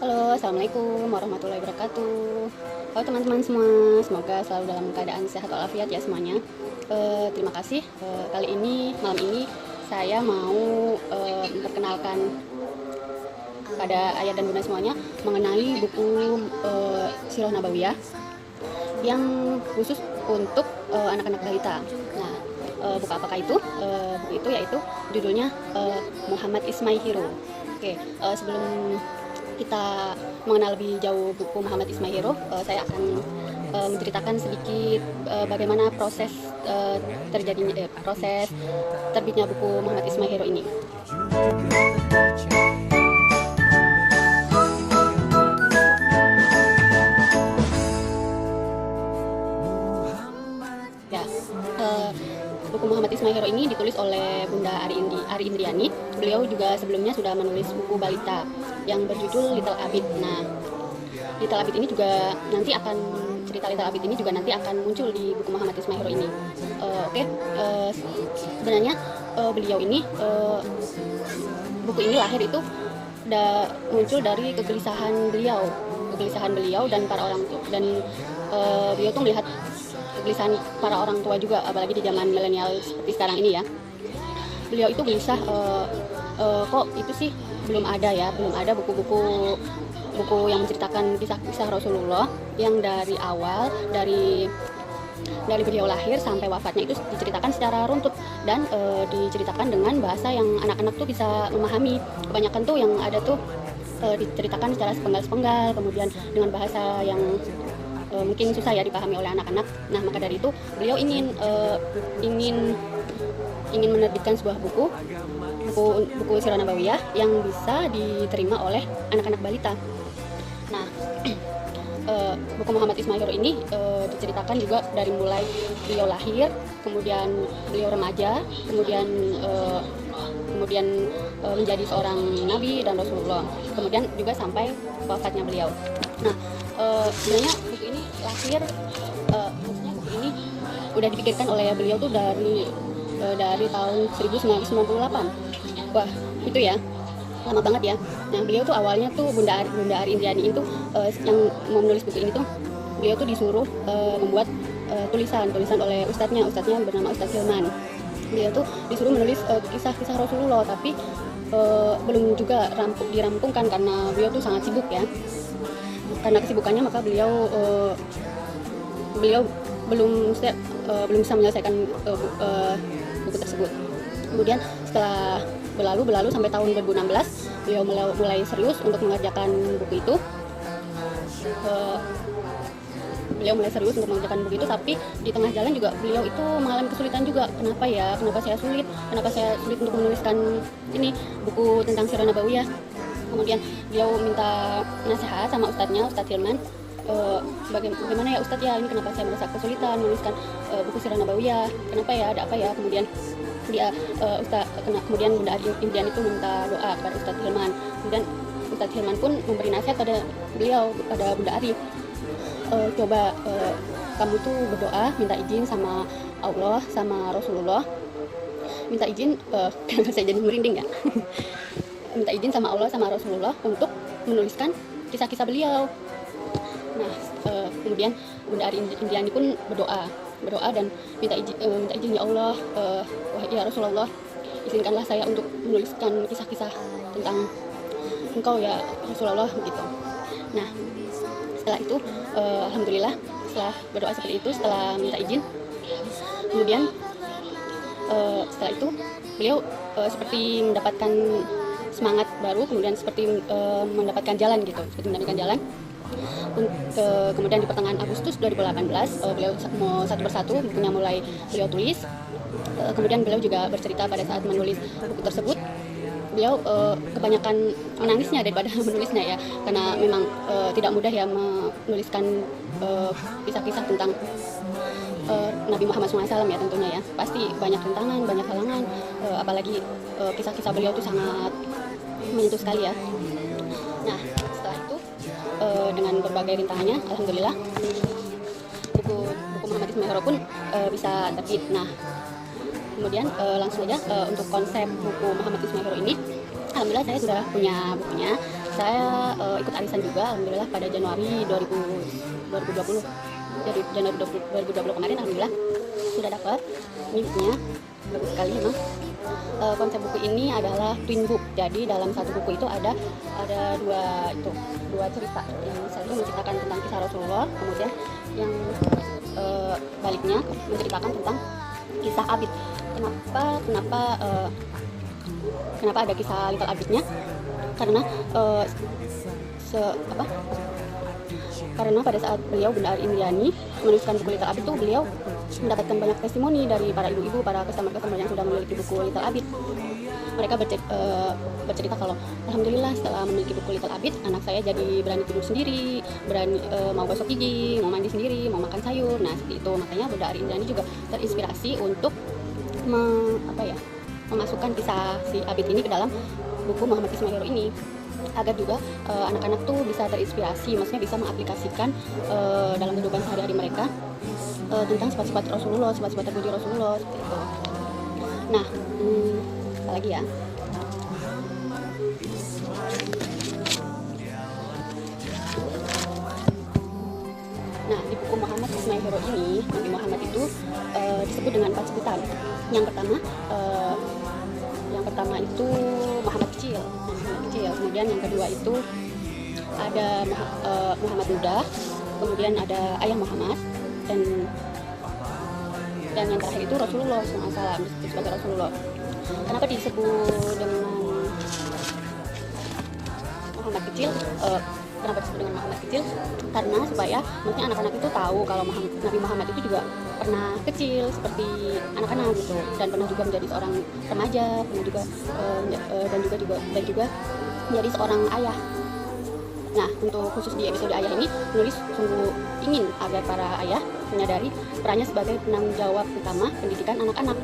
Halo, Assalamualaikum warahmatullahi wabarakatuh. Halo teman-teman semua, semoga selalu dalam keadaan sehat walafiat ya semuanya. Terima kasih. Malam ini saya mau memperkenalkan pada ayah dan bunda semuanya mengenai buku Sirah Nabawiyah yang khusus untuk anak-anak balita. Nah, buku apakah itu? Buku itu yaitu judulnya Muhammad Ismail Hero. Oke, sebelum kita mengenal lebih jauh buku Muhammad Ismail Hero, saya akan menceritakan sedikit bagaimana proses terbitnya buku Muhammad Ismail Hero ini. Ya, buku Muhammad Ismail Hero ini ditulis oleh Bunda Ari Indriani. Beliau juga sebelumnya sudah menulis buku balita yang berjudul Little Abid. Nah, Little Abid ini juga nanti akan muncul di buku Muhammad Ismail Hero ini. Sebenarnya beliau ini buku ini lahir itu muncul dari kegelisahan beliau dan para orang tua, dan beliau tuh melihat kegelisahan para orang tua juga, apalagi di zaman milenial seperti sekarang ini ya. Beliau itu gelisah, kok itu sih belum ada buku yang menceritakan kisah Rasulullah yang dari awal, dari beliau lahir sampai wafatnya itu diceritakan secara runtut dan diceritakan dengan bahasa yang anak-anak tuh bisa memahami. Kebanyakan tuh yang ada tuh diceritakan secara sepenggal-sepenggal, kemudian dengan bahasa yang mungkin susah ya dipahami oleh anak-anak. Nah, maka dari itu beliau ingin menerbitkan sebuah buku Sirah Nabawiyah yang bisa diterima oleh anak-anak balita. Nah, buku Muhammad Ismail Hero ini diceritakan juga dari mulai beliau lahir, kemudian beliau remaja, kemudian menjadi seorang nabi dan Rasulullah, kemudian juga sampai wafatnya beliau. Nah, sebenarnya buku ini lahir, maksudnya buku ini udah dipikirkan oleh beliau tuh dari tahun 1998. Wah, itu ya lama banget ya. Nah, beliau tuh awalnya tuh Bunda Ari Indriani itu yang mau menulis buku ini tuh beliau tuh disuruh membuat tulisan oleh ustadznya bernama Ustadz Hilman. Beliau tuh disuruh menulis kisah-kisah Rasulullah, tapi belum juga dirampungkan karena beliau tuh sangat sibuk ya. Karena kesibukannya maka beliau belum bisa menyelesaikan buku tersebut. Kemudian setelah berlalu sampai tahun 2016 beliau mulai serius untuk mengerjakan buku itu. Tapi di tengah jalan juga beliau itu mengalami kesulitan juga. Kenapa saya sulit untuk menuliskan ini buku tentang Sirah Nabawiyah. Kemudian beliau minta nasihat sama Ustadz Hilman. Bagaimana ya Ustadz ya, ini kenapa saya merasa kesulitan menuliskan buku Sirah Nabawiyah, kenapa ya, ada apa ya. Kemudian kemudian Bunda Ari Indriani itu minta doa kepada Ustadz Hilman. Kemudian Ustadz Hilman pun memberi nasihat pada Bunda Ari, coba kamu tuh berdoa, minta izin sama Allah sama Rasulullah, minta izin kenapa saya jadi merinding ya minta izin sama Allah sama Rasulullah untuk menuliskan kisah-kisah beliau. Nah, kemudian Bunda Ari Indriani pun berdoa dan minta izin ya Allah, ya Rasulullah, izinkanlah saya untuk menuliskan kisah-kisah tentang engkau ya Rasulullah begitu. Nah, setelah itu alhamdulillah, setelah berdoa seperti itu, setelah minta izin, kemudian setelah itu beliau seperti mendapatkan semangat baru, kemudian seperti mendapatkan jalan. Kemudian di pertengahan Agustus 2018 beliau mau satu persatu bukunya mulai beliau tulis. Kemudian beliau juga bercerita pada saat menulis buku tersebut beliau kebanyakan menangisnya daripada menulisnya ya, karena memang tidak mudah ya menuliskan kisah-kisah tentang Nabi Muhammad SAW ya, tentunya ya pasti banyak rintangan, banyak halangan, apalagi kisah-kisah beliau itu sangat menyentuh sekali ya. Nah, setelah itu dengan berbagai rintangannya, alhamdulillah buku Muhammad Ismail Hero pun bisa terbit. Nah, kemudian langsung aja untuk konsep buku Muhammad Ismail Hero ini, alhamdulillah saya sudah punya bukunya. Saya ikut arisan juga, alhamdulillah pada Januari 2020. Dari Januari 2020 kemarin, alhamdulillah sudah dapat ini bukunya, bagus sekali emang. Konsep buku ini adalah twin book. Jadi dalam satu buku itu ada dua cerita. Yang satu menceritakan tentang kisah Rasulullah, kemudian yang baliknya menceritakan tentang kisah Abid. Kenapa ada kisah Little Abidnya? Karena karena pada saat beliau Bunda Ari Indriani menuliskan buku Little Abid itu, beliau mendapatkan banyak testimoni dari para ibu-ibu, para customer-customer yang sudah memiliki buku Little Abid. Mereka bercerita kalau alhamdulillah setelah memiliki buku Little Abid, anak saya jadi berani tidur sendiri, berani mau gosok gigi, mau mandi sendiri, mau makan sayur. Nah, seperti itu. Makanya Bunda Ari Indriani juga terinspirasi untuk memasukkan kisah si Abid ini ke dalam buku Muhammad Ismail Hero ini, agar juga anak-anak tuh bisa terinspirasi, maksudnya bisa mengaplikasikan dalam kehidupan sehari-hari mereka tentang sifat-sifat Rasulullah, sifat-sifat terpuji Rasulullah, seperti itu. Nah, apa lagi ya? Nah, di buku Muhammad Ismail Hero ini, Nabi Muhammad itu disebut dengan 4 sebutan. Yang pertama itu Muhammad kecil. Kemudian yang kedua itu ada Muhammad muda, kemudian ada Ayah Muhammad, dan yang terakhir itu Rasulullah SAW, disebut sebagai Rasulullah. Kenapa disebut dengan Muhammad kecil? Kenapa disebut dengan Muhammad kecil? Karena supaya maksudnya anak-anak itu tahu kalau Nabi Muhammad itu juga pernah kecil seperti anak-anak gitu, dan pernah juga menjadi seorang remaja, dan juga menjadi seorang ayah. Nah, untuk khusus di episode ayah ini, penulis sungguh ingin agar para ayah menyadari perannya sebagai penanggung jawab utama pendidikan anak-anak.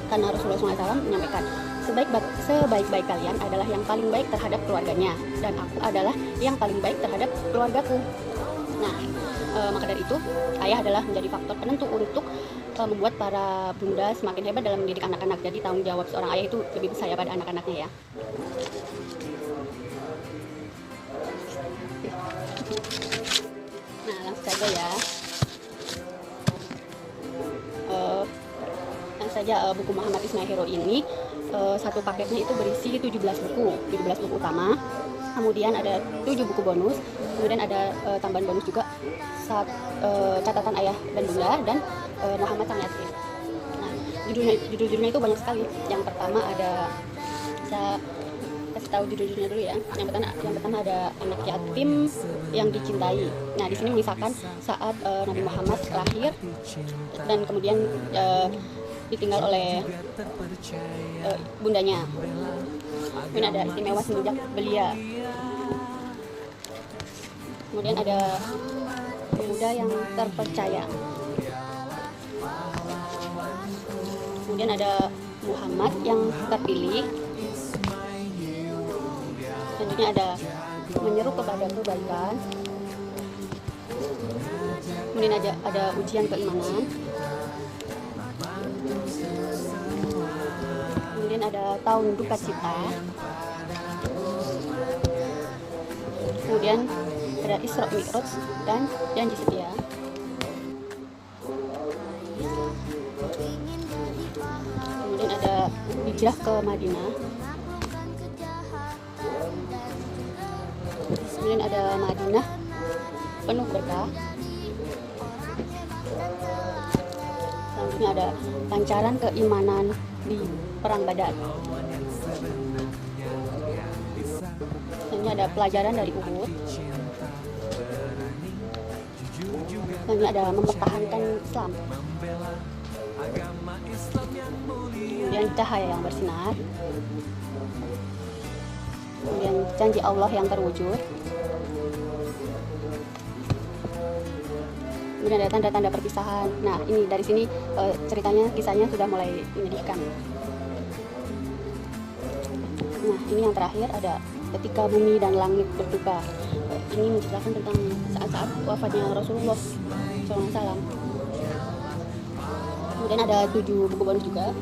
Karena Rasulullah SAW menyampaikan, sebaik-baik kalian adalah yang paling baik terhadap keluarganya, dan aku adalah yang paling baik terhadap keluargaku. Nah, maka dari itu, ayah adalah menjadi faktor penentu untuk membuat para bunda semakin hebat dalam mendidik anak-anak. Jadi tanggung jawab seorang ayah itu lebih besar pada anak-anaknya ya. Nah, langsung saja ya. Buku Muhammad Ismail Hero ini satu paketnya itu berisi 17 buku utama, kemudian ada 7 buku bonus, kemudian ada tambahan bonus juga catatan ayah dan bunda, dan Muhammad sang yatim. Nah, judul-judulnya itu banyak sekali. Yang pertama saya kasih tahu judul-judulnya dulu ya. Yang pertama ada anak yatim yang dicintai. Nah, di sini mengisahkan saat Nabi Muhammad lahir dan kemudian ditinggal oleh bundanya. Kemudian ada istimewa semenjak belia. Kemudian ada pemuda yang terpercaya. Kemudian ada Muhammad yang terpilih. Selanjutnya ada menyeru kepada kebaikan. Kemudian ada ujian keimanan. Kemudian ada tahun duka cita. Kemudian ada Isra Mi'raj dan janji setia. Kemudian ada hijrah ke Madinah. Kemudian ada Madinah penuh berkah. Selanjutnya ada pancaran keimanan di perang Badar. Selanjutnya ada pelajaran dari Uhud. Selanjutnya ada mempertahankan Islam. Kemudian cahaya yang bersinar. Kemudian janji Allah yang terwujud. Kemudian ada tanda-tanda perpisahan. Nah, ini dari sini kisahnya sudah mulai menyedihkan. Nah, ini yang terakhir ada ketika bumi dan langit berduka. Ini menceritakan tentang saat-saat wafatnya Rasulullah SAW. Kemudian ada 7 buku bonus juga.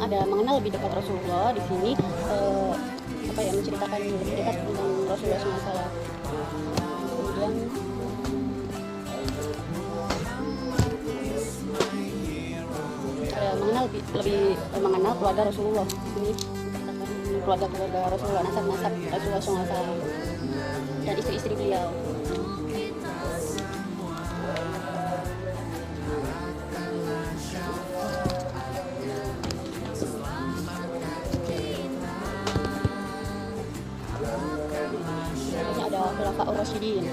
ada mengenal lebih dekat Rasulullah di sini, menceritakan lebih dekat tentang Rasulullah SAW. Kemudian mengenal lebih mengenal keluarga Rasulullah. Ini keluarga Rasulullah, nasab Rasulullah SAW dan istri-istri beliau. Ini ada Khulafaur Rasyidin.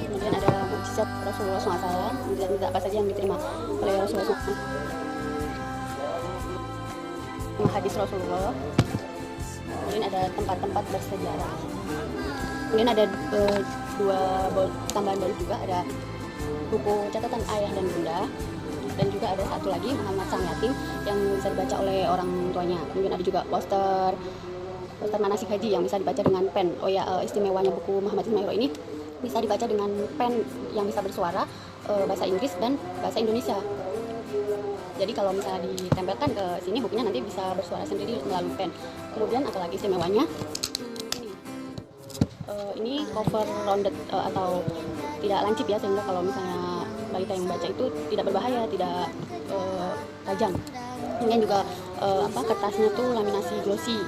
Kemudian ada mukjizat Rasulullah SAW, mukjizat apa saja yang diterima oleh Rasulullah SAW. Hadis Rasulullah. Kemudian ada tempat-tempat bersejarah. Kemudian ada dua tambahan baru juga, ada buku catatan ayah dan bunda, dan juga ada satu lagi Muhammad Sang Yatim yang bisa dibaca oleh orang tuanya. Kemudian ada juga poster manasik haji yang bisa dibaca dengan pen. Istimewanya buku Muhammad Ismail ini bisa dibaca dengan pen yang bisa bersuara bahasa Inggris dan bahasa Indonesia. Jadi kalau misalnya ditempelkan ke sini, bukunya nanti bisa bersuara sendiri melalui pen. Kemudian apalagi istimewanya, ini cover rounded atau tidak lancip ya, sehingga kalau misalnya balita yang membaca itu tidak berbahaya, tidak tajam. Kemudian juga kertasnya tuh laminasi glossy,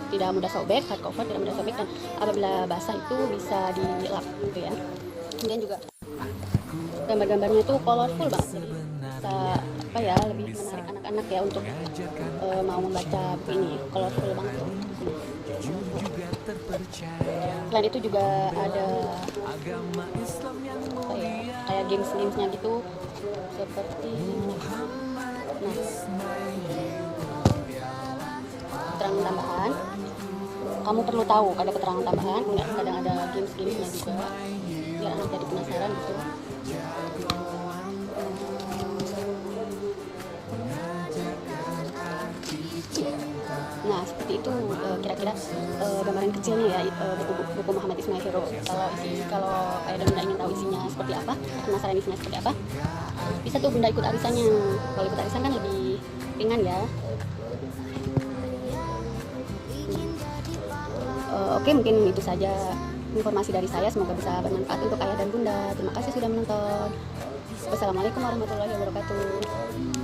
tidak mudah sobek, hardcover tidak mudah sobek, dan apabila basah itu bisa dilap gitu ya. Kemudian juga gambar-gambarnya itu colorful banget, jadi bisa lebih menarik anak-anak ya untuk mau membaca buku ini. Colorful banget tuh. Selain itu juga ada kayak games-gamesnya gitu, seperti keterangan tambahan. Kamu perlu tahu, ada keterangan tambahan. Kemudian kadang ada games-gamesnya juga, biar anak jadi penasaran gitu. Nah, seperti itu kira-kira gambaran kecilnya ya buku Muhammad Ismail Hero. Kalau ayah dan bunda ingin tahu isinya seperti apa, penasaran isinya seperti apa, bisa tuh bunda ikut arisannya. Kalau ikut arisan kan lebih ringan ya. Oke, mungkin itu saja informasi dari saya. Semoga bisa bermanfaat untuk ayah dan bunda. Terima kasih sudah menonton. Wassalamualaikum warahmatullahi wabarakatuh.